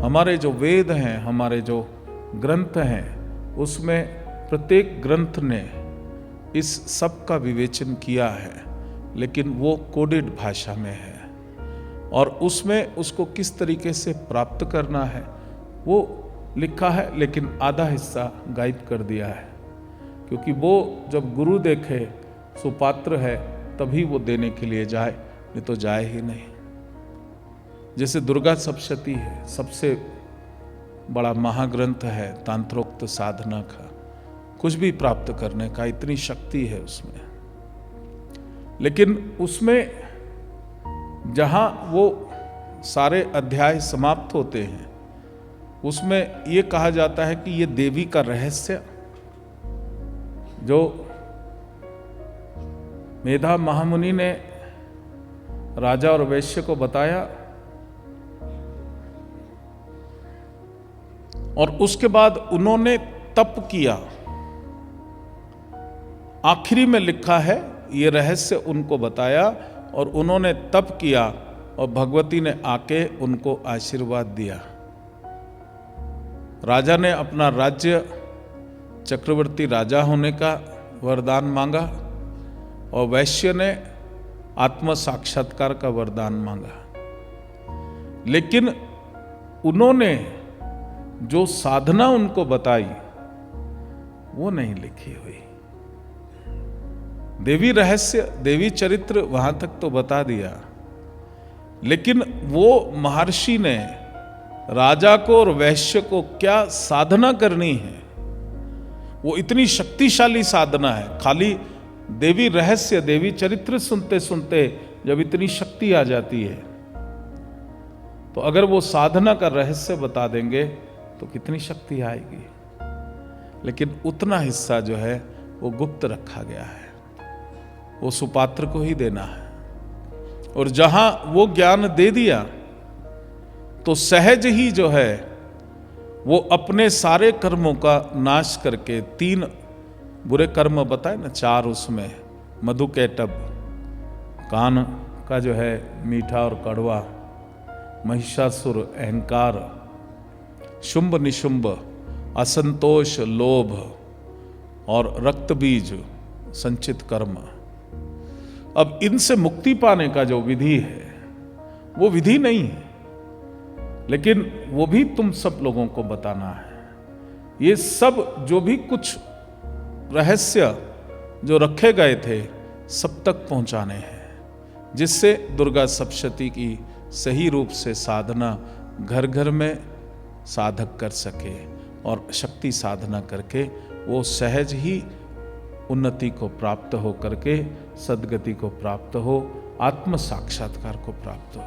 हमारे जो वेद हैं, हमारे जो ग्रंथ हैं, उसमें प्रत्येक ग्रंथ ने इस सब का विवेचन किया है, लेकिन वो कोडेड भाषा में है और उसमें उसको किस तरीके से प्राप्त करना है वो लिखा है, लेकिन आधा हिस्सा गायब कर दिया है, क्योंकि वो जब गुरु देखे सुपात्र है तभी वो देने के लिए जाए, नहीं तो जाए ही नहीं। जैसे दुर्गा सप्तशती है, सबसे बड़ा महाग्रंथ है तंत्रोक्त साधना का, कुछ भी प्राप्त करने का, इतनी शक्ति है उसमें। लेकिन उसमें जहां वो सारे अध्याय समाप्त होते हैं, उसमें ये कहा जाता है कि ये देवी का रहस्य जो मेधा महामुनि ने राजा और वैश्य को बताया, और उसके बाद उन्होंने तप किया। आखिरी में लिखा है ये रहस्य उनको बताया और उन्होंने तप किया और भगवती ने आके उनको आशीर्वाद दिया। राजा ने अपना राज्य चक्रवर्ती राजा होने का वरदान मांगा और वैश्य ने आत्म साक्षात्कार का वरदान मांगा। लेकिन उन्होंने जो साधना उनको बताई वो नहीं लिखी हुई। देवी रहस्य, देवी चरित्र वहां तक तो बता दिया, लेकिन वो महर्षि ने राजा को और वैश्य को क्या साधना करनी है, वो इतनी शक्तिशाली साधना है। खाली देवी रहस्य, देवी चरित्र सुनते सुनते जब इतनी शक्ति आ जाती है, तो अगर वो साधना का रहस्य बता देंगे तो कितनी शक्ति आएगी। लेकिन उतना हिस्सा जो है वो गुप्त रखा गया है, वो सुपात्र को ही देना है। और जहां वो ज्ञान दे दिया तो सहज ही जो है वो अपने सारे कर्मों का नाश करके, 3 बुरे कर्म बताए ना, 4 उसमें, मधुकैटभ, कान का जो है मीठा और कड़वा, महिषासुर अहंकार, शुंभ निशुंभ असंतोष लोभ, और रक्त बीज संचित कर्म। अब इनसे मुक्ति पाने का जो विधि है वो विधि नहीं है, लेकिन वो भी तुम सब लोगों को बताना है। ये सब जो भी कुछ रहस्य जो रखे गए थे सब तक पहुंचाने हैं, जिससे दुर्गा सप्तशती की सही रूप से साधना घर घर में साधक कर सके और शक्ति साधना करके वो सहज ही उन्नति को प्राप्त हो करके सद्गति को प्राप्त हो, आत्म साक्षात्कार को प्राप्त हो।